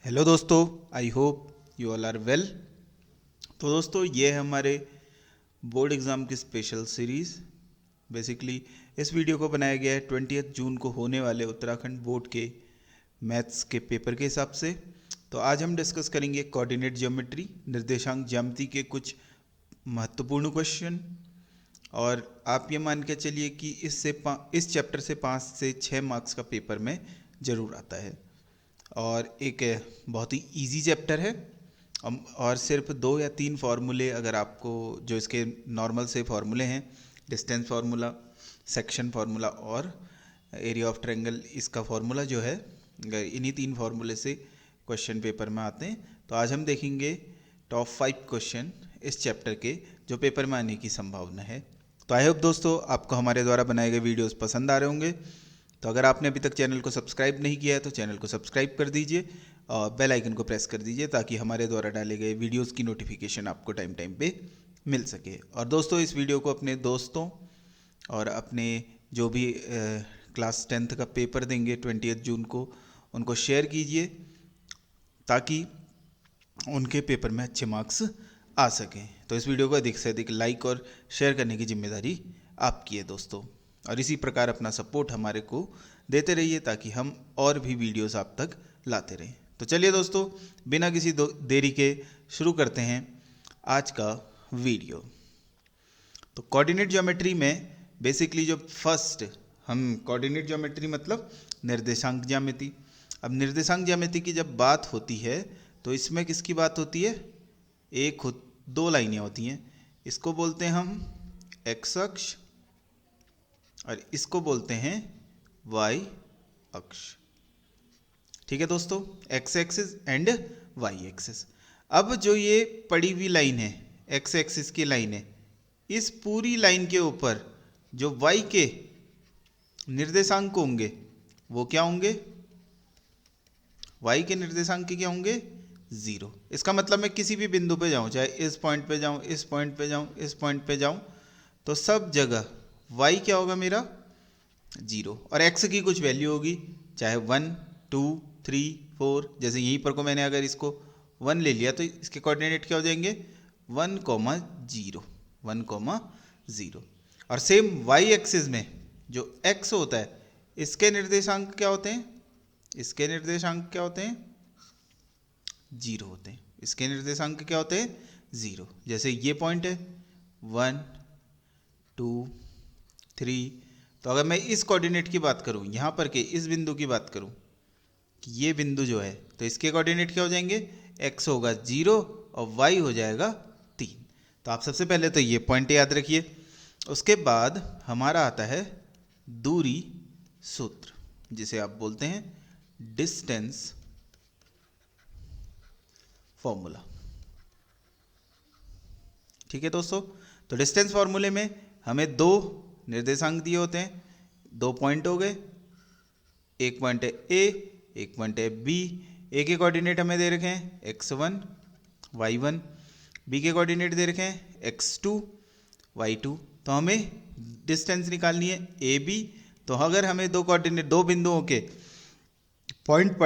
Hello दोस्तों, I hope you all are well. तो दोस्तों, ये है हमारे बोर्ड एग्ज़ाम की स्पेशल सीरीज़। बेसिकली इस वीडियो को बनाया गया है 20 जून को होने वाले उत्तराखंड बोर्ड के मैथ्स के पेपर के हिसाब से। तो आज हम डिस्कस करेंगे कोऑर्डिनेट ज्योमेट्री, निर्देशांक ज्यामिति के कुछ महत्वपूर्ण क्वेश्चन। और आप ये मान के चलिए कि इस चैप्टर से 5 से 6 मार्क्स का पेपर में ज़रूर आता है। और एक बहुत ही इजी चैप्टर है। और सिर्फ 2 या 3 फार्मूले अगर आपको, जो इसके नॉर्मल से फार्मूले हैं, डिस्टेंस फार्मूला, सेक्शन फार्मूला और एरिया ऑफ ट्रायंगल, इसका फार्मूला जो है, अगर इन्हीं 3 फार्मूले से क्वेश्चन पेपर में आते हैं तो आज हम देखेंगे टॉप 5 क्वेश्चन इस चैप्टर के जो पेपर में आने की संभावना है। तो आई होप दोस्तों आपको हमारे द्वारा बनाए गए वीडियोस पसंद आ रहे होंगे। तो अगर आपने अभी तक चैनल को सब्सक्राइब नहीं किया है तो चैनल को सब्सक्राइब कर दीजिए और बेल आइकन को प्रेस कर दीजिए ताकि हमारे द्वारा डाले गए वीडियोस की नोटिफिकेशन आपको टाइम टाइम पे मिल सके। और दोस्तों, इस वीडियो को अपने दोस्तों और अपने जो भी क्लास 10th का पेपर देंगे 20 जून को, उनको शेयर कीजिए ताकि उनके पेपर में अच्छे मार्क्स आ सकें। तो इस वीडियो को अधिक से अधिक लाइक और शेयर करने की जिम्मेदारी आपकी है दोस्तों। और इसी प्रकार अपना सपोर्ट हमारे को देते रहिए ताकि हम और भी वीडियोस आप तक लाते रहें। तो चलिए दोस्तों, बिना किसी देरी के शुरू करते हैं आज का वीडियो। तो कोऑर्डिनेट ज्योमेट्री में बेसिकली जो फर्स्ट हम कोऑर्डिनेट ज्योमेट्री मतलब निर्देशांक ज्यामिति। अब निर्देशांक ज्यामिति की जब बात होती है तो इसमें किसकी बात होती है? दो लाइनें होती हैं। इसको बोलते हैं हम एक्स अक्ष और इसको बोलते हैं वाई अक्ष। ठीक है दोस्तों, X axis and Y axis. अब जो ये पड़ी हुई लाइन है, एक्स एक्सिस की लाइन है, इस पूरी लाइन के ऊपर जो वाई के निर्देशांक होंगे वो क्या होंगे? वाई के निर्देशांक क्या होंगे? 0। इसका मतलब मैं किसी भी बिंदु पे जाऊं, चाहे इस पॉइंट पे जाऊं, इस पॉइंट पे जाऊं, इस पॉइंट पे जाऊं, तो सब जगह y क्या होगा मेरा? 0। और x की कुछ वैल्यू होगी, चाहे 1, 2, 3, 4। जैसे यहीं पर को मैंने अगर इसको 1 ले लिया तो इसके कोऑर्डिनेट क्या हो जाएंगे? 1,0, 1,0। और सेम y एक्सिस में जो x होता है, इसके निर्देशांक क्या होते हैं? इसके निर्देशांक क्या होते हैं? 0 होते हैं। इसके निर्देशांक क्या होते हैं? 0। जैसे ये पॉइंट है 1, 2, 3। तो अगर मैं इस कोऑर्डिनेट की बात करूं, यहां पर के इस बिंदु की बात करूं कि ये बिंदु जो है, तो इसके कोऑर्डिनेट क्या हो जाएंगे? x होगा 0 और y हो जाएगा 3। तो आप सबसे पहले तो ये पॉइंट याद रखिए। उसके बाद हमारा आता है दूरी सूत्र, जिसे आप बोलते हैं डिस्टेंस फॉर्मूला। ठीक है दोस्तों, तो डिस्टेंस फॉर्मूले में हमें 2 निर्देशांक दिए होते हैं, 2 पॉइंट हो गए। एक पॉइंट है ए, एक पॉइंट है बी। ए के कोऑर्डिनेट हमें दे रखे हैं x1, y1। बी के कोऑर्डिनेट दे रखे हैं x2, y2। तो हमें डिस्टेंस निकालनी है ए बी। तो अगर हमें दो बिंदुओं के पॉइंट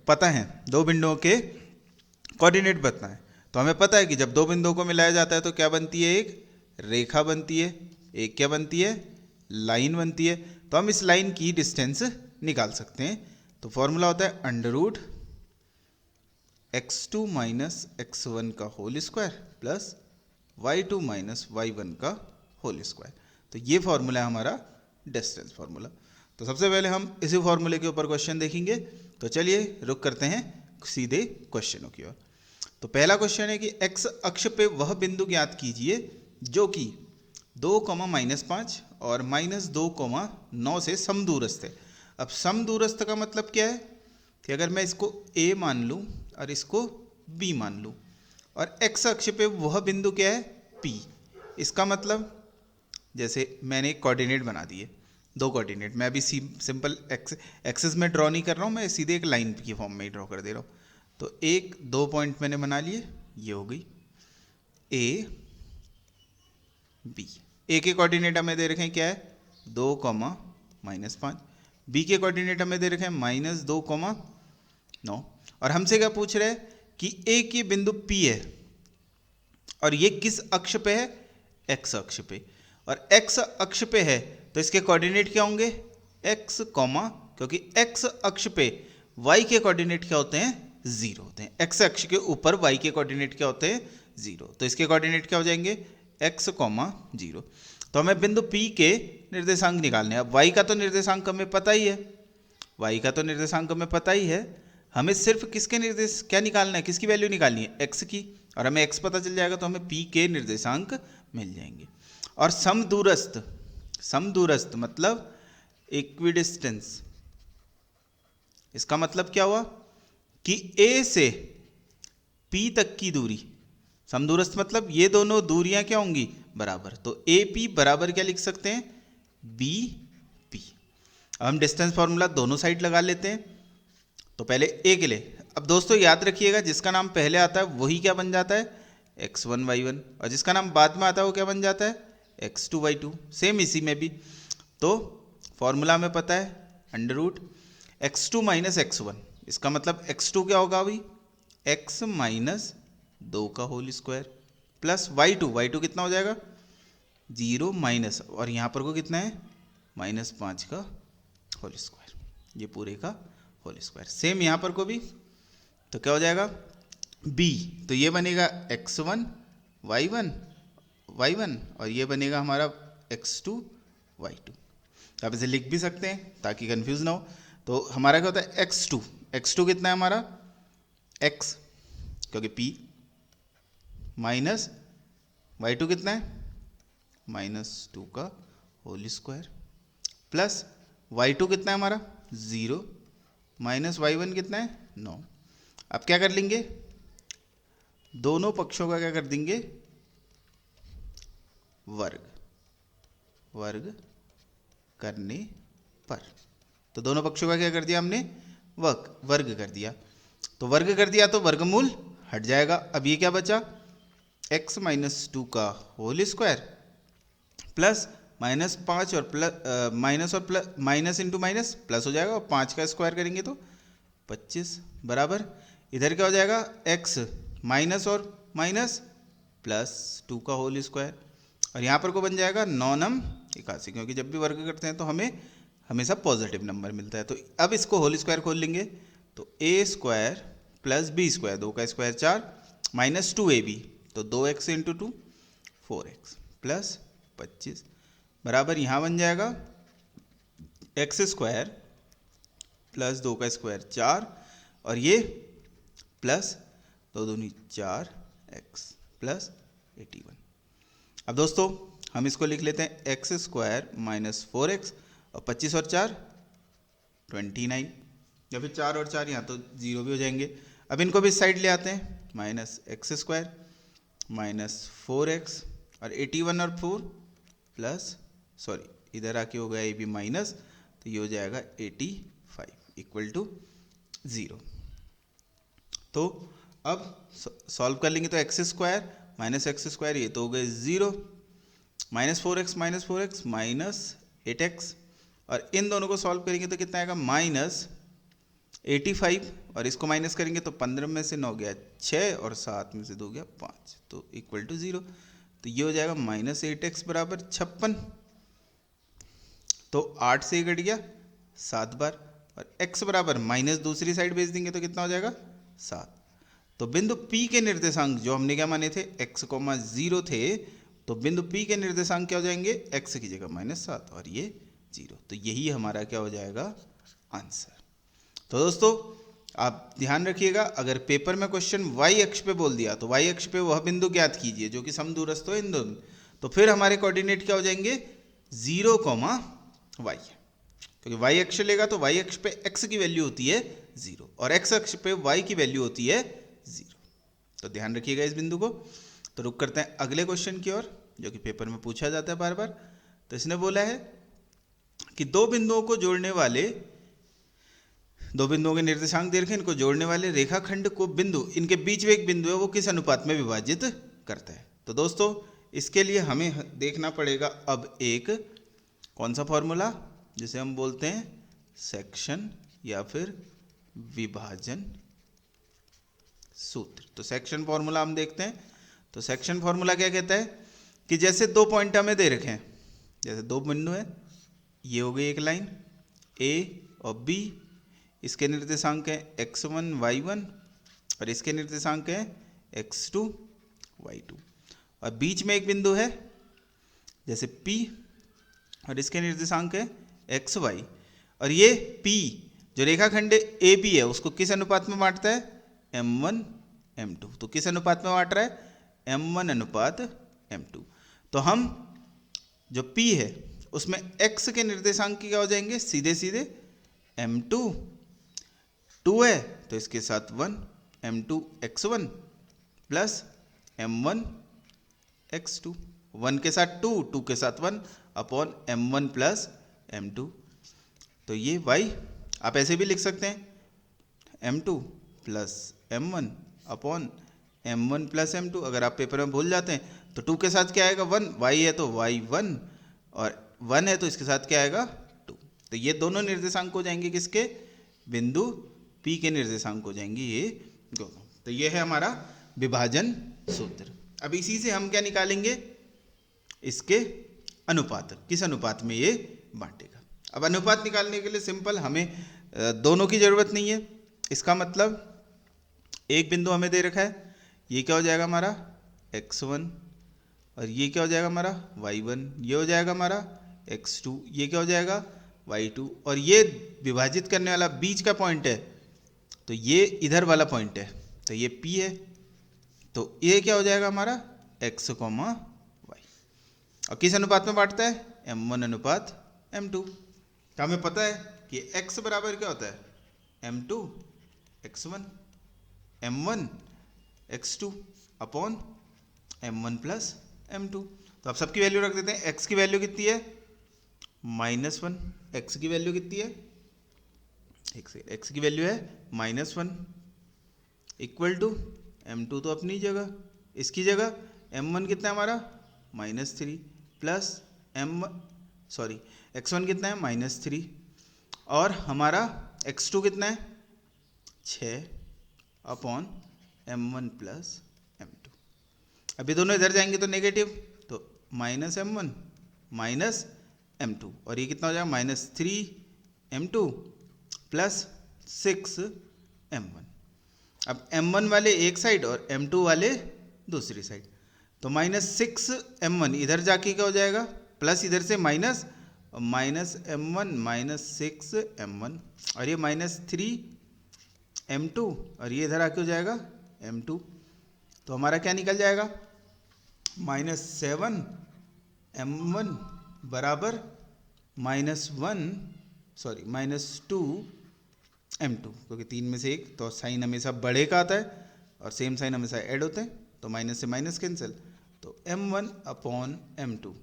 पता है, 2 बिंदुओं के कोऑर्डिनेट पता है, तो हमें पता है कि जब 2 बिंदुओं को मिलाया जाता है तो क्या बनती है? एक रेखा बनती है। एक क्या बनती है? लाइन बनती है। तो हम इस लाइन की डिस्टेंस निकाल सकते हैं। तो फॉर्मूला होता है under root x2 minus x1 का whole square plus y2 minus y1 का होल स्क्वायर। तो ये फॉर्मूला है हमारा डिस्टेंस फॉर्मूला। तो सबसे पहले हम इसी फॉर्मूले के ऊपर क्वेश्चन देखेंगे। तो चलिए रुक करते हैं सीधे क्वेश्चनों की ओर। तो पहला क्वेश्चन है कि x अक्ष पे वह बिंदु ज्ञात कीजिए जो कि 2,-5 और -2,9 से समदूरस्थ है। अब समदूरस्थ का मतलब क्या है कि अगर मैं इसको a मान लूँ और इसको b मान लूँ, और x अक्ष पे वह बिंदु क्या है? p। इसका मतलब जैसे मैंने एक कोऑर्डिनेट बना दिए, 2 कोऑर्डिनेट। मैं अभी सिंपल एक्सिस में ड्रॉ नहीं कर रहा हूँ, मैं सीधे एक लाइन की फॉर्म में ही ड्रॉ कर दे रहा हूँ। तो 2 पॉइंट मैंने बना लिए, ये हो गई ए बी। ए के कोऑर्डिनेट हमें दे रखे हैं क्या है? 2,-5। बी के कोऑर्डिनेट हमें दे रखे हैं -2,9। और हमसे क्या पूछ रहे हैं कि एक ये बिंदु P है और ये किस अक्ष पे है, x अक्ष पे, और x अक्ष पे है तो इसके कोऑर्डिनेट क्या होंगे, x कॉमा, क्योंकि x अक्ष पे y के कोऑर्डिनेट क्या होते हैं, 0 होते हैं। x अक्ष के ऊपर y के कोऑर्डिनेट क्या होते हैं, 0, तो इसके कोऑर्डिनेट क्या हो जाएंगे, x कॉमा 0। तो हमें बिंदु P के निर्देशांक निकालने हैं। अब y का तो निर्देशांक हमें पता ही है, y का तो निर्देशांक हमें पता ही है, हमें सिर्फ किसके निर्देश क्या निकालना है, किसकी वैल्यू निकालनी है, x की, और हमें x पता चल जाएगा तो हमें P के निर्देशांक मिल जाएंगे। और समदूरस्थ मतलब इक्विडिस्टेंस, इसका मतलब क्या हुआ कि A से P तक की दूरी, समदूरस्थ मतलब ये दोनों दूरियां क्या होंगी, बराबर, तो AP बराबर क्या लिख सकते हैं, BP। अब हम डिस्टेंस फॉर्मूला दोनों साइड लगा लेते हैं। तो पहले A के लिए, अब दोस्तों याद रखिएगा जिसका नाम पहले आता है वही क्या बन जाता है, x1 y1, और जिसका नाम बाद में आता है वो क्या बन जाता है, x2 y2। सेम इसी में भी, तो फॉर्मूला में पता है under root x2 minus x1, इसका मतलब x2 क्या होगा अभी, x माइनस 2 का होल स्क्वायर, प्लस y2 कितना हो जाएगा, 0 माइनस, और यहाँ पर को कितना है, -5 का होल स्क्वायर, ये पूरे का होल स्क्वायर। सेम यहाँ पर को भी, तो क्या हो जाएगा b, तो ये बनेगा x1 y1 और ये बनेगा हमारा x2 y2। आप इसे लिख भी सकते हैं ताकि कंफ्यूज ना हो। तो हमारा क्या होता है x2 कितना है हमारा, x, क्योंकि p, माइनस y2 कितना है, -2 का होल स्क्वायर, प्लस y2 कितना है हमारा 0, माइनस y1 कितना है 9। अब क्या कर लेंगे, दोनों पक्षों का क्या कर देंगे, वर्ग करने पर, तो दोनों पक्षों का क्या कर दिया हमने, वर्ग कर दिया। तो वर्ग कर दिया तो वर्गमूल हट जाएगा। अब ये क्या बचा, x माइनस 2 का होल स्क्वायर प्लस -5 और प्लस माइनस और plus, minus into minus plus हो जाएगा, और 5 का स्क्वायर करेंगे तो 25 बराबर, इधर क्या हो जाएगा, x माइनस और माइनस प्लस 2 का होल स्क्वायर, और यहाँ पर को बन जाएगा 9 नम 81, क्योंकि जब भी वर्ग करते हैं तो हमें हमेशा पॉजिटिव नंबर मिलता है। तो अब इसको होल स्क्वायर खोल लेंगे, तो a square plus b square, 2 का स्क्वायर 4, माइनस 2ab, तो 2x इंटू 2 4x प्लस 25 बराबर, यहाँ बन जाएगा x स्क्वायर प्लस 2 का स्क्वायर 4, और ये प्लस 2 दूनी 4x प्लस 81। अब दोस्तों हम इसको लिख लेते हैं x स्क्वायर माइनस 4x, और 25 और 4 29, या फिर 4 और 4 यहाँ तो 0 भी हो जाएंगे। अब इनको भी इस साइड ले आते हैं, minus x square minus 4x और 81 और 4 प्लस, सॉरी इधर आके हो गया ये भी माइनस, तो ये हो जाएगा 85 इक्वल टू 0। तो अब सॉल्व कर लेंगे, तो x square minus x square ये तो हो गए 0, माइनस 4x माइनस 8x, और इन दोनों को सॉल्व करेंगे तो कितना आएगा, -85, और इसको माइनस करेंगे तो 15 में से 9 गया 6 और 7 में से 2 गया 5, तो इक्वल टू 0। तो ये हो जाएगा -8x बराबर 56, तो 8 से कट गया 7 बार, और x बराबर माइनस दूसरी साइड भेज देंगे तो कितना हो जाएगा 7। तो बिंदु P के निर्देशांक जो हमने क्या माने थे, x, 0 थे, तो बिंदु P के निर्देशांक क्या हो जाएंगे, x की जगह -7 और ये 0, तो यही हमारा क्या हो जाएगा आंसर। तो दोस्तों आप ध्यान रखिएगा, अगर पेपर में क्वेश्चन y अक्ष पे बोल दिया तो y अक्ष पे वह बिंदु ज्ञात कीजिए जो कि समदूरस्थ हो इन दोनों, तो फिर हमारे कोऑर्डिनेट क्या हो जाएंगे 0, y, क्योंकि y अक्ष लेगा तो y अक्ष पे x की वैल्यू होती है 0 और x अक्ष पे y की वैल्यू होती है 0। तो ध्यान रखिएगा इस बिंदु को। तो रुक करते हैं अगले क्वेश्चन की ओर, जो कि पेपर में पूछा जाता है बार बार। तो इसने बोला है कि दो बिंदुओं के निर्देशांक दे रखे, इनको जोड़ने वाले रेखाखंड को बिंदु, इनके बीच में एक बिंदु है, वो किस अनुपात में विभाजित करता है। तो दोस्तों इसके लिए हमें देखना पड़ेगा अब एक कौन सा फॉर्मूला, जिसे हम बोलते हैं सेक्शन या फिर विभाजन सूत्र। तो सेक्शन फॉर्मूला हम देखते हैं। तो सेक्शन फॉर्मूला क्या कहता है कि जैसे दो पॉइंट हमें दे रखे हैं, जैसे दो बिंदु है, ये हो गई एक लाइन ए और बी, इसके निर्देशांक है x1 y1 और इसके निर्देशांक है x2 y2, और बीच में एक बिंदु है जैसे P और इसके निर्देशांक है xy, और ये P जो रेखाखंड AB है उसको किस अनुपात में बांटता है, m1 m2। तो किस अनुपात में बांट रहा है, m1 अनुपात m2। तो हम जो P है उसमें x के निर्देशांक क्या हो जाएंगे, सीधे सीधे m2, 2 है तो इसके साथ 1, m2 x1 plus m1 x2, 1 के साथ 2, 2 के साथ 1 अपॉन m1 प्लस m2। तो ये y आप ऐसे भी लिख सकते हैं m2 plus m1 upon m1 plus m2। अगर आप पेपर में भूल जाते हैं तो 2 के साथ क्या आएगा 1, y है तो y1 और 1 है तो इसके साथ क्या आएगा 2। तो ये दोनों निर्देशांक हो जाएंगे किसके, बिंदु P के निर्देशांक हो जाएंगे ये दोनों। तो ये है हमारा विभाजन सूत्र। अब इसी से हम क्या निकालेंगे, इसके अनुपात, किस अनुपात में ये बांटेगा। अब अनुपात निकालने के लिए सिंपल, हमें दोनों की जरूरत नहीं है। इसका मतलब एक बिंदु हमें दे रखा है, ये क्या हो जाएगा हमारा x1 और ये क्या हो जाएगा हमारा y1, ये हो जाएगा हमारा x2, ये क्या हो जाएगा y2, और ये विभाजित करने वाला बीच का पॉइंट है तो ये इधर वाला पॉइंट है तो ये P है, तो ये क्या हो जाएगा हमारा x, y। और किस अनुपात में बांटता है, m1 अनुपात m2। तो हमें पता है कि x बराबर क्या होता है, m2 x1 m1 x2 upon m1 plus m2। तो आप सबकी वैल्यू रख देते हैं। x की वैल्यू कितनी है -1, x की वैल्यू कितनी है, x की वैल्यू है -1 इक्वल टू m2 तो अपनी जगह, इसकी जगह m1 कितना है हमारा -3 प्लस x1 कितना है -3 और हमारा x2 कितना है 6 अपॉन m1 प्लस m2। अभी दोनों इधर जाएंगे तो नेगेटिव, तो -m1 माइनस m2 और ये कितना हो जाएगा -3m2 प्लस 6m1। अब m1 वाले एक साइड और m2 वाले दूसरी साइड, तो -6m1 इधर जाके क्या हो जाएगा प्लस, इधर से माइनस, -m1 -6m1 और ये -3m2 और ये इधर आके हो जाएगा m2। तो हमारा क्या निकल जाएगा -7m1 बराबर -2m2, क्योंकि 3 में से एक तो साइन हमेशा बड़े का आता है और सेम साइन हमेशा ऐड होते हैं, तो माइनस से माइनस कैंसिल, तो m1 अपॉन m2।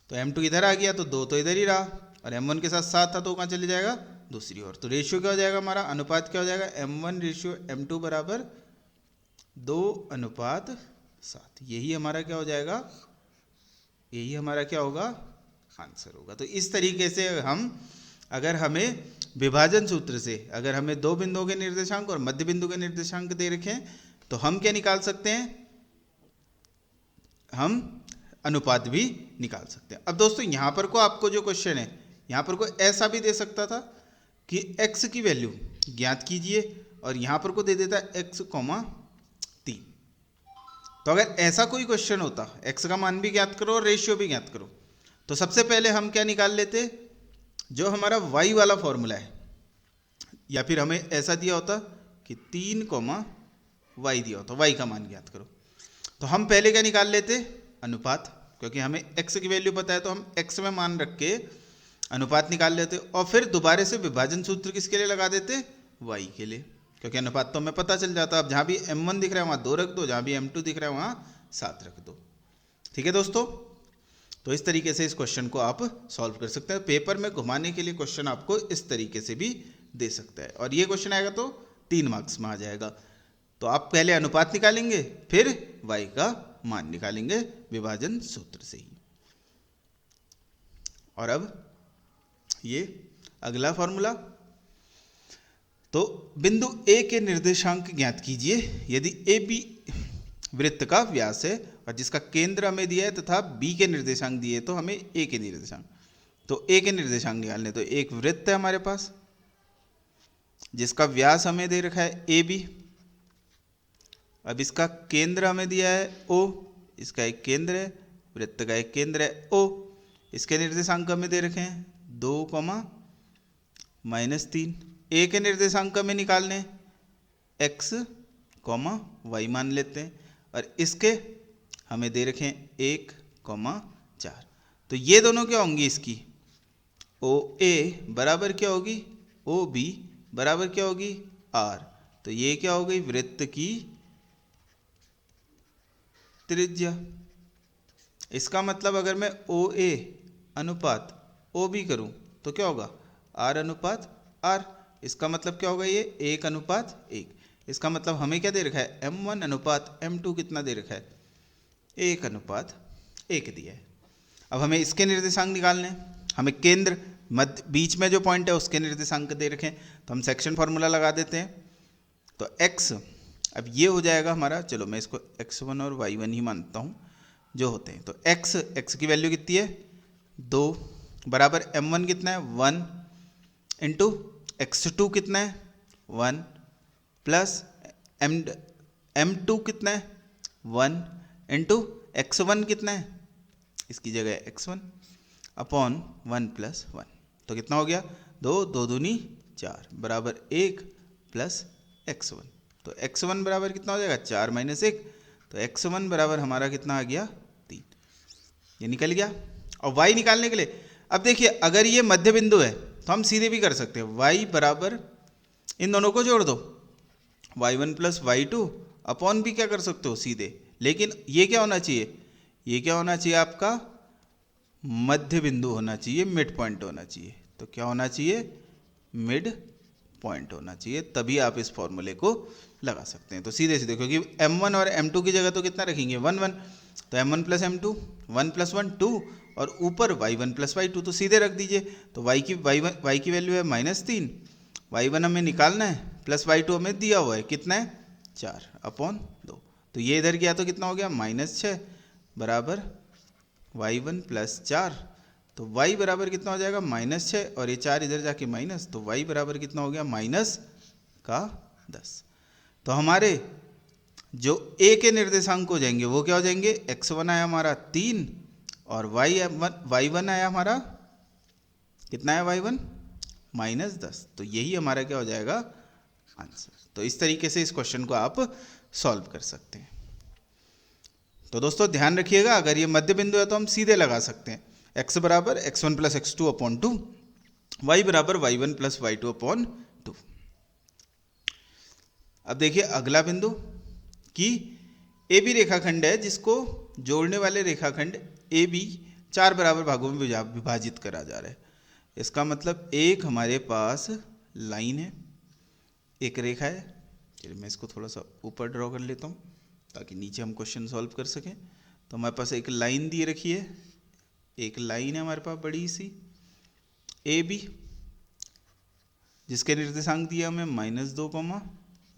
तो m2 इधर आ गया तो 2 तो इधर ही रहा और m1 के साथ 7 था तो कहाँ चले जाएगा दूसरी ओर। तो रेशियो क्या हो जाएगा हमारा, अनुपात क्या हो जाएगा, m1 रेशियो m2 बराबर 2:7। यही हमारा क्या हो जाएगा, यही हमारा क्या होगा आंसर होगा। तो इस तरीके से हम, अगर हमें विभाजन सूत्र से अगर हमें दो बिंदुओं के निर्देशांक और मध्य बिंदु के निर्देशांक दे रखे हैं तो हम क्या निकाल सकते हैं, हम अनुपात भी निकाल सकते हैं। अब दोस्तों यहाँ पर को आपको जो क्वेश्चन है, यहाँ पर को ऐसा भी दे सकता था कि x की वैल्यू ज्ञात कीजिए और यहाँ पर को दे देता है x, 3। तो अगर ऐसा कोई क्वेश्चन होता, x का मान भी ज्ञात करो और रेशियो भी ज्ञात करो, तो सबसे पहले हम क्या निकाल लेते, जो हमारा y वाला फॉर्मूला है, या फिर हमें ऐसा दिया होता कि 3, y दिया होता, y का मान ज्ञात करो, तो हम पहले क्या निकाल लेते अनुपात, क्योंकि हमें x की वैल्यू पता है तो हम x में मान रख के अनुपात निकाल लेते और फिर दोबारा से विभाजन सूत्र किसके लिए लगा देते, y के लिए, क्योंकि अनुपात तो हमें पता चल जाता। अब जहाँ भी m1 दिख रहा है वहाँ 2 रख दो, जहाँ भी m2 दिख रहा है वहाँ 7 रख दो। ठीक है दोस्तों, तो इस तरीके से इस क्वेश्चन को आप सॉल्व कर सकते हैं। पेपर में घुमाने के लिए क्वेश्चन आपको इस तरीके से भी दे सकता है, और ये क्वेश्चन आएगा तो 3 मार्क्स में आ जाएगा। तो आप पहले अनुपात निकालेंगे फिर y का मान निकालेंगे विभाजन सूत्र से ही। और अब ये अगला फॉर्मूला तो बिंदु ए के निर्देशांक ज्ञात कीजिए यदि ए बी वृत्त का व्यास है और जिसका केंद्र हमें दिया है तथा बी के निर्देशांक दिए तो हमें ए के निर्देशांक, तो ए के निर्देशांक निकालने। तो एक वृत्त है हमारे पास जिसका व्यास हमें दे रखा है ए बी, अब इसका केंद्र हमें दिया है ओ, इसका एक केंद्र है, वृत्त का एक केंद्र है ओ, इसके निर्देशांक हमें दे रखे हैं 2, -3। ए के निर्देशांक हमें निकालने x, y मान लेते हैं और इसके हमें दे रखे हैं 1, 4। तो ये दोनों क्या होंगी इसकी, ओ ए बराबर क्या होगी ओ बी बराबर क्या होगी r। तो ये क्या हो गई वृत्त की त्रिज्या। इसका मतलब अगर मैं ओ ए अनुपात ओ बी करूं तो क्या होगा r अनुपात r। इसका मतलब क्या होगा ये 1:1। इसका मतलब हमें क्या दे रखा है m1 अनुपात m2 कितना दे रखा है 1:1 दिया है। अब हमें इसके निर्देशांक निकालने हैं, हमें केंद्र मध्य बीच में जो पॉइंट है उसके निर्देशांक दे रखे हैं, तो हम सेक्शन फॉर्मूला लगा देते हैं। तो x अब ये हो जाएगा हमारा, चलो मैं इसको x1 और y1 ही मानता हूँ जो होते हैं। तो x की वैल्यू कितनी है 2 बराबर m1 कितना है 1 इंटू x2 कितना है 1 प्लस m2 कितना है 1 इंटू x1 कितना है, इसकी जगह x1 अपॉन 1 + 1। तो कितना हो गया 2 2 दूनी 4 बराबर 1 प्लस x1। तो x1 बराबर कितना हो जाएगा 4 - 1। तो x1 बराबर हमारा कितना आ गया 3, ये निकल गया। और y निकालने के लिए अब देखिए अगर ये मध्य बिंदु है तो हम सीधे भी कर सकते हैं, y बराबर इन दोनों को जोड़ दो y1 + y2 अपॉन भी क्या कर सकते हो सीधे। लेकिन ये क्या होना चाहिए, ये क्या होना चाहिए आपका मध्य बिंदु होना चाहिए, मिड पॉइंट होना चाहिए। तो क्या होना चाहिए मिड पॉइंट होना चाहिए, तभी आप इस फॉर्मूले को लगा सकते हैं। तो सीधे सीधे क्योंकि m1 और m2 की जगह तो कितना रखेंगे 1 1, तो m1 + m2 1 + 1 2 और ऊपर y1 + y2 तो सीधे रख दीजिए। तो y की वैल्यू है -3, y1 हमें निकालना है प्लस y2 हमें दिया हुआ है कितना है 4 अपॉन 2। तो ये इधर गया तो कितना हो गया -6 बराबर y1 + 4। तो y बराबर कितना हो जाएगा -6 और ये 4 इधर जाके माइनस, तो y बराबर कितना हो गया -10। तो हमारे जो a के निर्देशांक हो जाएंगे वो क्या हो जाएंगे x1 आया हमारा 3 और y1 आया हमारा कितना है y1 -10। तो यही हमारा क्या हो जाएगा आंसर। तो इस तरीके से इस क्वेश्चन को आप सॉल्व कर सकते हैं। तो दोस्तों ध्यान रखिएगा अगर ये मध्य बिंदु है तो हम सीधे लगा सकते हैं, x बराबर x1 + x2 अपॉन 2, y बराबर y1 + y2 अपॉन 2। अब देखिए अगला बिंदु कि ए बी रेखाखंड है जिसको जोड़ने वाले रेखाखंड ए बी 4 बराबर भागों में विभाजित करा जा रहा है। इसका मतलब एक हमारे पास लाइन है, एक रेखा है। चलिए मैं इसको थोड़ा सा ऊपर ड्रॉ कर लेता हूँ ताकि नीचे हम क्वेश्चन सॉल्व कर सकें। तो हमारे पास एक लाइन दी रखी है, एक लाइन है हमारे पास बड़ी सी ए बी जिसके निर्देशांक दिया हमें -2,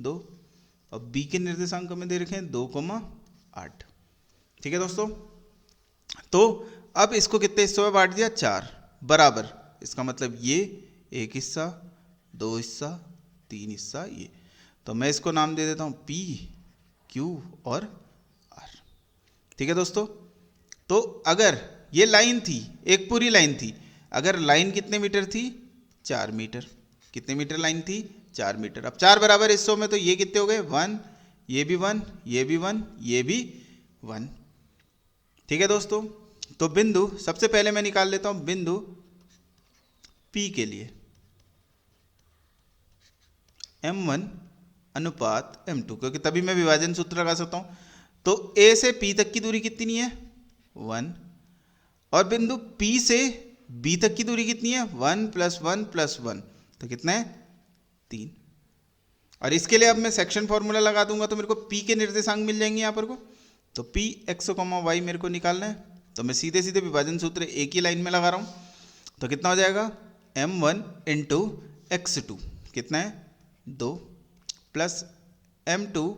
2 और बी के निर्देशांक हमें दे रखे हैं 2, 8। ठीक है दोस्तों, तो अब इसको कितने हिस्सों में बांट दिया 4 बराबर। इसका मतलब ये एक हिस्सा 2 हिस्सा 3 हिस्सा ये। तो मैं इसको नाम दे देता हूँ P, Q और R। ठीक है दोस्तों, तो अगर ये लाइन थी एक पूरी लाइन थी, अगर लाइन कितने मीटर थी 4 मीटर, कितने मीटर लाइन थी 4 मीटर। अब 4 बराबर हिस्सों में तो ये कितने हो गए 1, ये भी 1, ये भी 1, ये भी 1। ठीक है दोस्तों, तो बिंदु सबसे पहले मैं निकाल लेता हूं बिंदु P के लिए m1 अनुपात m2, क्योंकि तभी मैं विभाजन सूत्र लगा सकता हूं। तो A से P तक की दूरी कितनी है 1 और बिंदु P से B तक की दूरी कितनी है 1 + 1 + 1, तो कितना है 3। और इसके लिए अब मैं सेक्शन फॉर्मूला लगा दूंगा तो मेरे को P के निर्देशांक मिल जाएंगे यहाँ पर को। तो P x, y मेरे को निकालना है, तो मैं सीधे सीधे विभाजन सूत्र एक ही लाइन में लगा रहा हूँ। तो कितना हो जाएगा m1 × x2 कितना है 2 प्लस m2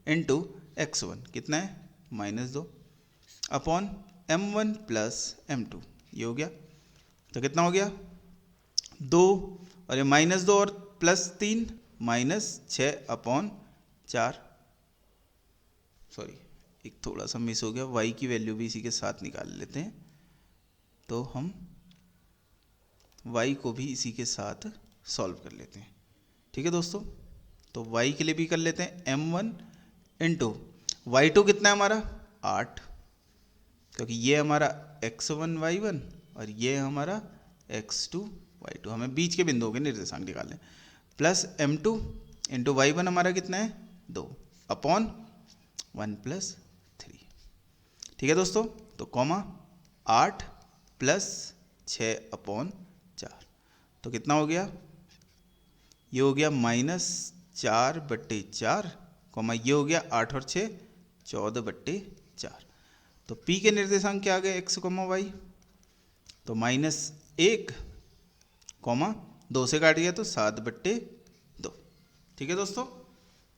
इंटू x1 कितना है -2 अपॉन m1 प्लस m2, ये हो गया। तो कितना हो गया 2 और ये -2 और +3 -6 अपॉन 4। सॉरी एक थोड़ा सा मिस हो गया, y की वैल्यू भी इसी के साथ निकाल लेते हैं। तो हम y को भी इसी के साथ सॉल्व कर लेते हैं। ठीक है दोस्तों, तो y के लिए भी कर लेते हैं m1 इंटू y2 कितना है हमारा 8, क्योंकि ये हमारा x1 y1 और ये हमारा x2 y2, हमें बीच के बिंदुओं के निर्देशांक निकालने, प्लस m2 इंटू y1 हमारा कितना है 2 अपॉन 1 + 3। ठीक है दोस्तों, तो कॉमा 8 + 6 अपॉन 4, तो कितना हो गया, ये हो गया -4/4, कॉमा ये हो गया 8 और 6 14/4। तो P के निर्देशांक क्या आ गए x, y, तो -1, कॉमा 2 से काट गया तो 7/2। ठीक है दोस्तों,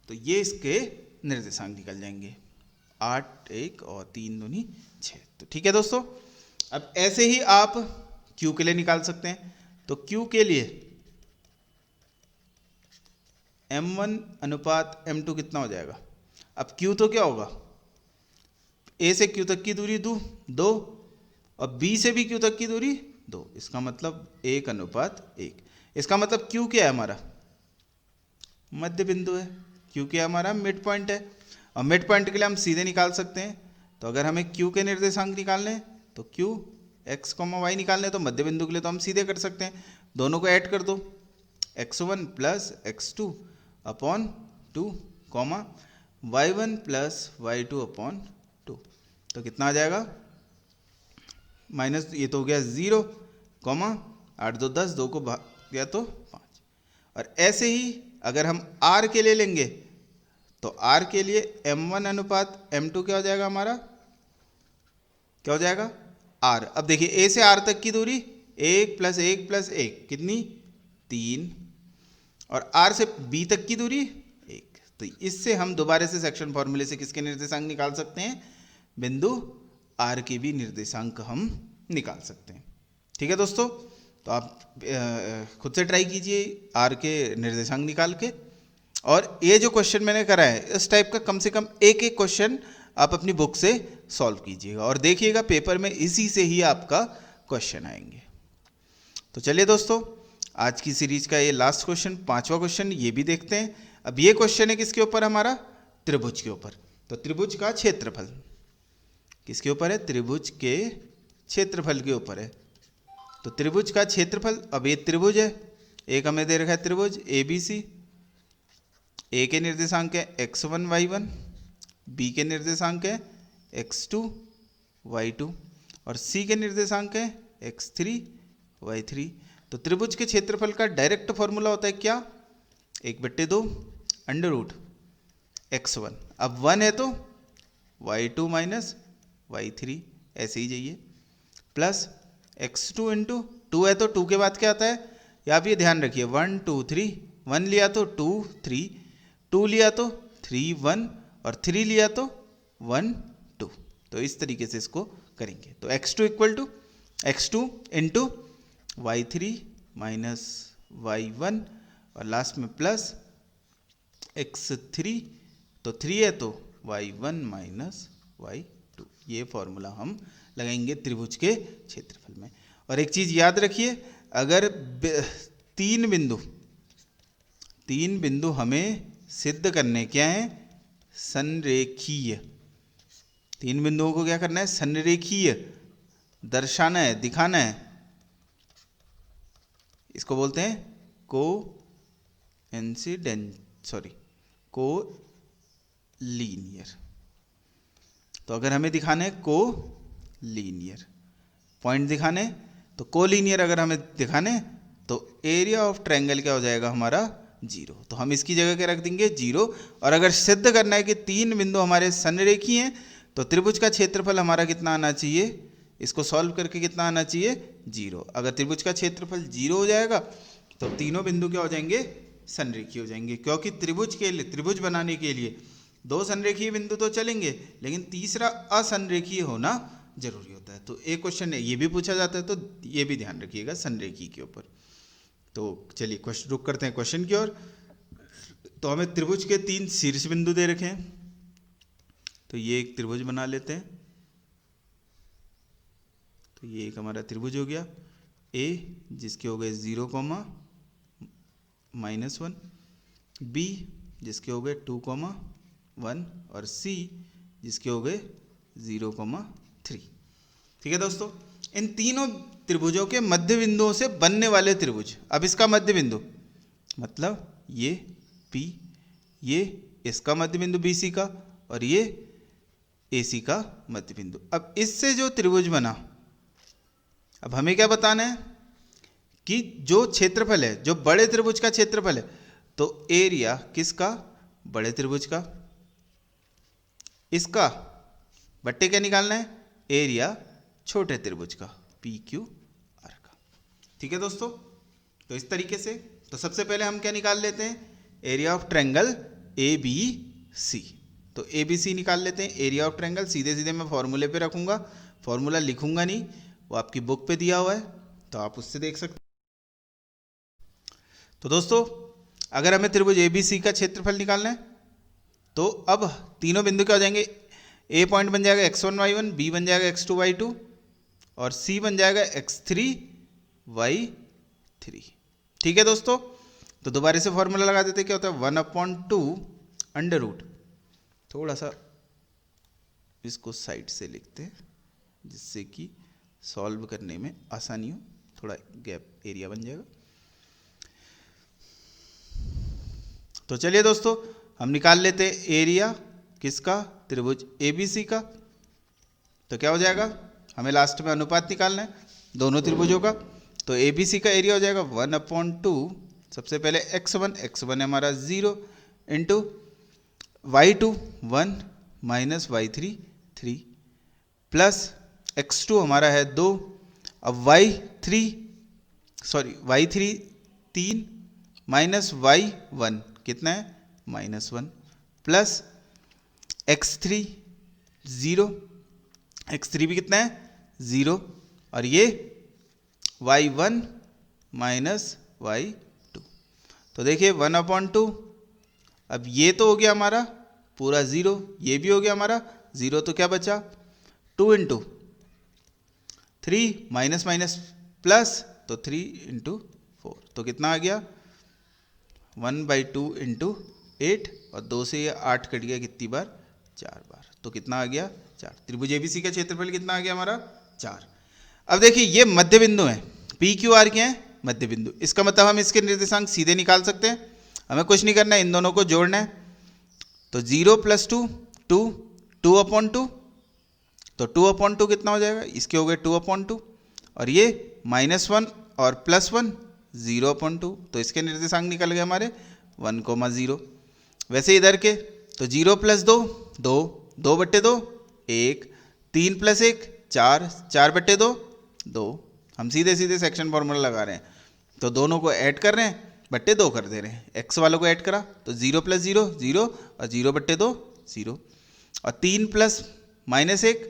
तो ये इसके निर्देशांक निकल जाएंगे 8 1 और 3 दूनी 6। तो ठीक है दोस्तों, अब ऐसे ही आप Q के लिए निकाल सकते हैं। तो Q के लिए m1 अनुपात m2 कितना हो जाएगा। अब Q तो क्या होगा, A से Q तक की दूरी 2 और B से भी Q तक की दूरी 2, इसका मतलब 1:1। इसका मतलब Q क्या है हमारा, मध्य बिंदु है। Q क्या है हमारा, मिड पॉइंट है। और मिड पॉइंट के लिए हम सीधे निकाल सकते हैं। तो अगर हमें Q के निर्देशांक निकालने हैं तो Q x, y निकालने, तो मध्य बिंदु के लिए तो हम सीधे कर सकते हैं, दोनों को ऐड कर दो, x1 + x2 upon 2, comma y1 + y2 upon 2। तो कितना आ जाएगा, माइनस, ये तो हो गया 0, कॉमा 8 2 10, 2 को भाग गया तो 5। और ऐसे ही अगर हम r के लिए लेंगे तो r के लिए m1 अनुपात m2 क्या हो जाएगा हमारा, क्या हो जाएगा r। अब देखिए a से r तक की दूरी 1 + 1 + 1 कितनी 3, और r से b तक की दूरी 1। तो इससे हम दोबारा से सेक्शन फॉर्मूले से किसके निर्देशांक निकाल सकते हैं, बिंदु r के भी निर्देशांक हम निकाल सकते हैं। ठीक है दोस्तों, तो आप खुद से ट्राई कीजिए r के निर्देशांक निकाल के। और ये जो क्वेश्चन मैंने करा है इस टाइप का कम से कम एक क्वेश्चन आप अपनी बुक से सॉल्व कीजिएगा और देखिएगा पेपर में इसी से ही आपका क्वेश्चन आएंगे। तो चलिए दोस्तों, आज की सीरीज का ये लास्ट क्वेश्चन, 5वां क्वेश्चन, ये भी देखते हैं। अब ये क्वेश्चन है किसके ऊपर हमारा, त्रिभुज के ऊपर। तो त्रिभुज का क्षेत्रफल किसके ऊपर है, त्रिभुज के क्षेत्रफल के ऊपर है। तो त्रिभुज का क्षेत्रफल, अब ये त्रिभुज है, एक हमें दे रखा है त्रिभुज ABC। A के निर्देशांक है x1 y1, B के निर्देशांक है x2 y2 और C के निर्देशांक है x3 y3। तो त्रिभुज के क्षेत्रफल का डायरेक्ट फॉर्मूला होता है क्या, 1/2 अंडर x1, अब 1 है तो y2 माइनस y3, ऐसे ही जाइए, प्लस x2 इंटू 2 है तो 2 के बाद क्या आता है, या आप ये ध्यान रखिए 1 2 3, 1 लिया तो 2 3, 2 लिया तो 3 1 और 3 लिया तो 1 2। तो इस तरीके से इसको करेंगे। तो x2 equal to x2 into y3 minus y1 और लास्ट में प्लस x3, तो 3 है तो y1 माइनस y2। ये फॉर्मूला हम लगाएंगे त्रिभुज के क्षेत्रफल में। और एक चीज़ याद रखिए, अगर तीन बिंदु हमें सिद्ध करने क्या है, संरेखीय, 3 बिंदुओं को क्या करना है, संरेखीय दर्शाना है, दिखाना है। इसको बोलते हैं कोलीनियर। तो अगर हमें दिखाने हैं कोलीनियर पॉइंट दिखाने, तो कोलीनियर अगर हमें दिखाने तो एरिया ऑफ ट्रायंगल क्या हो जाएगा हमारा 0। तो हम इसकी जगह क्या रख देंगे 0। और अगर सिद्ध करना है कि 3 बिंदु हमारे संरेखीय हैं तो त्रिभुज का क्षेत्रफल हमारा कितना आना चाहिए, इसको सॉल्व करके कितना आना चाहिए 0। अगर त्रिभुज का क्षेत्रफल 0 हो जाएगा तो तीनों बिंदु क्या हो जाएंगे संरेखीय हो जाएंगे, क्योंकि त्रिभुज के लिए, त्रिभुज बनाने के लिए दो संरेखीय बिंदु तो चलेंगे, लेकिन तीसरा असंरेखीय होना जरूरी होता है। तो एक क्वेश्चन है ये भी पूछा जाता है, तो ये भी ध्यान रखिएगा संरेखीय के ऊपर। तो चलिए क्वेश्चन रुक करते हैं क्वेश्चन की ओर। तो हमें त्रिभुज के 3 शीर्ष बिंदु दे रखे हैं, तो ये एक त्रिभुज बना लेते हैं। तो ये एक हमारा त्रिभुज हो गया ए, जिसके हो गए 0,-1, बी जिसके हो गए 2,1 और सी जिसके हो गए 0,3। ठीक है दोस्तों, इन तीनों त्रिभुजों के मध्य बिंदुओं से बनने वाले त्रिभुज। अब इसका मध्य बिंदु मतलब ये P, ये इसका मध्य बिंदु BC का, और ये AC का मध्य बिंदु। अब इससे जो त्रिभुज बना, अब हमें क्या बताना है कि जो क्षेत्रफल है, जो बड़े त्रिभुज का क्षेत्रफल है, तो एरिया किसका, बड़े त्रिभुज का, इसका बट्टे क्या निकालना है, एरिया छोटे त्रिभुज का, PQR का। ठीक है दोस्तों, तो इस तरीके से, तो सबसे पहले हम क्या निकाल लेते हैं, एरिया ऑफ ट्रायंगल ABC। तो ABC निकाल लेते हैं, एरिया ऑफ ट्रायंगल। सीधे सीधे मैं फॉर्मूले पे रखूंगा, फॉर्मूला लिखूंगा नहीं, वो आपकी बुक पे दिया हुआ है, तो आप उससे देख सकते हैं। तो दोस्तों, अगर हमें त्रिभुज ABC का क्षेत्रफल निकालना है, तो अब तीनों बिंदु क्या हो जाएंगे, A पॉइंट बन जाएगा x1 y1, B बन जाएगा x2 y2 और C बन जाएगा x3 y3। ठीक है दोस्तों, तो दोबारा से फॉर्मूला लगा देते हैं। क्या होता है, 1/2 अंडर रूट, थोड़ा सा इसको साइड से लिखते हैं जिससे कि सॉल्व करने में आसानी हो, थोड़ा गैप एरिया बन जाएगा। तो चलिए दोस्तों, हम निकाल लेते हैं एरिया किसका, त्रिभुज ABC का। तो क्या हो जाएगा, हमें लास्ट में अनुपात निकालना है दोनों त्रिभुजों का। तो ABC का एरिया हो जाएगा 1/2, सबसे पहले x1 है हमारा 0 into y2 1 minus y3 3 plus x2 हमारा है 2, अब y3 3 माइनस y1 कितना है, -1 प्लस x3 0, x3 भी कितना है 0, और ये y1 माइनस y2। तो देखिए 1/2, अब ये तो हो गया हमारा पूरा 0, ये भी हो गया हमारा 0, तो क्या बचा 2 इंटू 3 माइनस माइनस प्लस, तो 3 इंटू 4, तो कितना आ गया 1/2 इंटू 8, और 2 से ये 8 कट गया कितनी बार, 4 बार, तो कितना आ गया 4। त्रिभुज ABC का क्षेत्रफल कितना आ गया हमारा 4। अब देखिए ये मध्य बिंदु है, PQR क्या है, मध्य बिंदु। इसका मतलब हम इसके निर्देशांक सीधे निकाल सकते हैं, हमें कुछ नहीं करना है, इन दोनों को जोड़ना है। तो 0 + 2 2, 2/2, तो 2/2 कितना हो जाएगा, इसके हो गए 2/2, और ये -1 और +1 0/2, तो इसके निर्देशांक निकल गए हमारे 1,0। वैसे इधर के, तो 0 + 2 2, 2/2 1, 3 + 1 4, 4/2 2। हम सीधे सीधे सेक्शन फॉर्मूला लगा रहे हैं, तो दोनों को ऐड कर रहे हैं, बट्टे 2 कर दे रहे हैं। x वालों को ऐड करा तो 0 + 0 0 और 0/2 0, और 3 + -1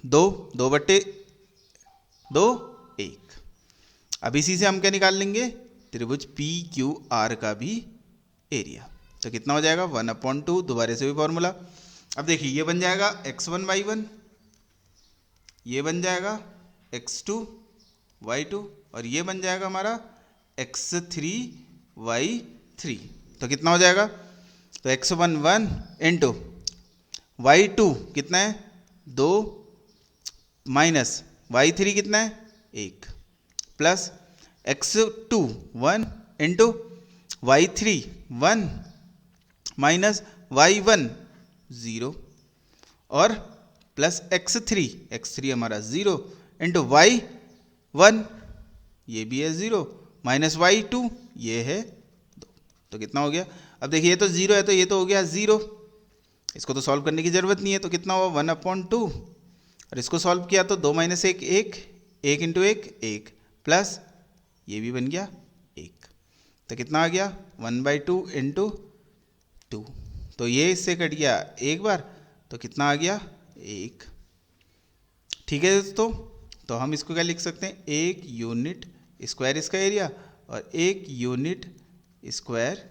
2, 2/2 1। अब इसी से हम क्या निकाल लेंगे, त्रिभुज PQR का भी एरिया। तो कितना हो जाएगा 1/2, दोबारा से भी फॉर्मूला। अब देखिए ये बन जाएगा x1 y1, ये बन जाएगा x2 y2, और ये बन जाएगा हमारा x3 y3। तो कितना हो जाएगा, तो x1 1 इंटू y2 कितना है 2 माइनस y3 कितना है 1 plus x2 1 into y3 1 minus y1 0 और प्लस x3 हमारा 0 इंटू y1 ये भी है 0 माइनस y2 ये है 2। तो कितना हो गया, अब देखिए ये तो 0 है, तो ये तो हो गया 0, इसको तो सॉल्व करने की ज़रूरत नहीं है। तो कितना हुआ 1/2, और इसको सॉल्व किया तो 2 - 1 1 1 इंटू 1 1 प्लस ये भी बन गया 1। तो कितना आ गया 1/2 इंटू 2। तो ये इससे कट गया एक बार, तो कितना आ गया 1। ठीक है दोस्तों, तो हम इसको क्या लिख सकते हैं, 1 यूनिट स्क्वायर इसका एरिया और 1 यूनिट स्क्वायर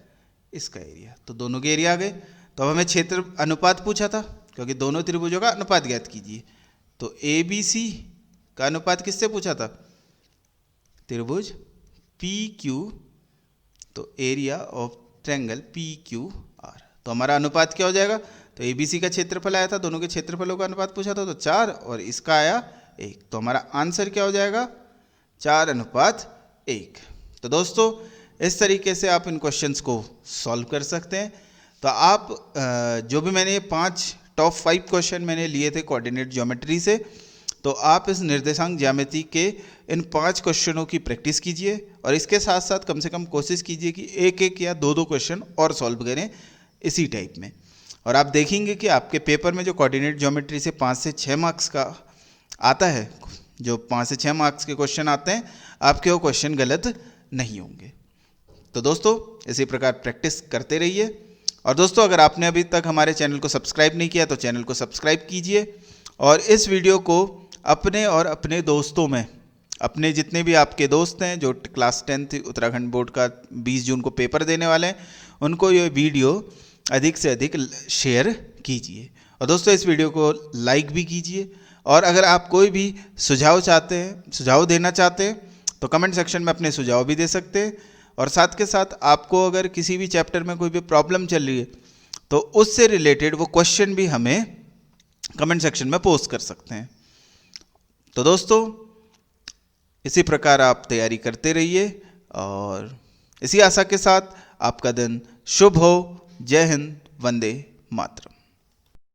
इसका एरिया। तो दोनों के एरिया आ गए। तो अब हमें क्षेत्र अनुपात पूछा था, क्योंकि दोनों त्रिभुजों का अनुपात ज्ञात कीजिए। तो ABC का अनुपात किससे पूछा था, त्रिभुज PQ, तो एरिया ऑफ ट्रायंगल PQR। तो हमारा अनुपात क्या हो जाएगा, तो ABC का क्षेत्रफल आया था, दोनों के क्षेत्रफलों का अनुपात पूछा था, तो 4 और इसका आया 1। तो हमारा आंसर क्या हो जाएगा 4:1। तो दोस्तों इस तरीके से आप इन क्वेश्चंस को सॉल्व कर सकते हैं। तो आप जो भी मैंने 5 टॉप 5 क्वेश्चन मैंने लिए थे कोऑर्डिनेट ज्योमेट्री से, तो आप इस निर्देशांक ज्यामिति के इन 5 क्वेश्चनों की प्रैक्टिस कीजिए और इसके साथ साथ कम से कम कोशिश कीजिए कि एक एक या दो क्वेश्चन और सॉल्व करें इसी टाइप में। और आप देखेंगे कि आपके पेपर में जो कोऑर्डिनेट ज्योमेट्री से 5 से 6 मार्क्स का आता है, जो 5 से 6 मार्क्स के क्वेश्चन आते हैं, आपके वो क्वेश्चन गलत नहीं होंगे। तो दोस्तों इसी प्रकार प्रैक्टिस करते रहिए। और दोस्तों अगर आपने अभी तक हमारे चैनल को सब्सक्राइब नहीं किया तो चैनल को सब्सक्राइब कीजिए और इस वीडियो को अपने और अपने दोस्तों में, अपने जितने भी आपके दोस्त हैं जो क्लास 10th उत्तराखंड बोर्ड का 20 जून को पेपर देने वाले हैं, उनको ये वीडियो अधिक से अधिक शेयर कीजिए। और दोस्तों इस वीडियो को लाइक भी कीजिए। और अगर आप कोई भी सुझाव चाहते हैं, सुझाव देना चाहते हैं, तो कमेंट सेक्शन में अपने सुझाव भी दे सकते हैं। और साथ के साथ आपको अगर किसी भी चैप्टर में कोई भी प्रॉब्लम चल रही है तो उससे रिलेटेड वो क्वेश्चन भी हमें कमेंट सेक्शन में पोस्ट कर सकते हैं। तो दोस्तों इसी प्रकार आप तैयारी करते रहिए और इसी आशा के साथ आपका दिन शुभ हो। जय हिंद, वंदे मातरम।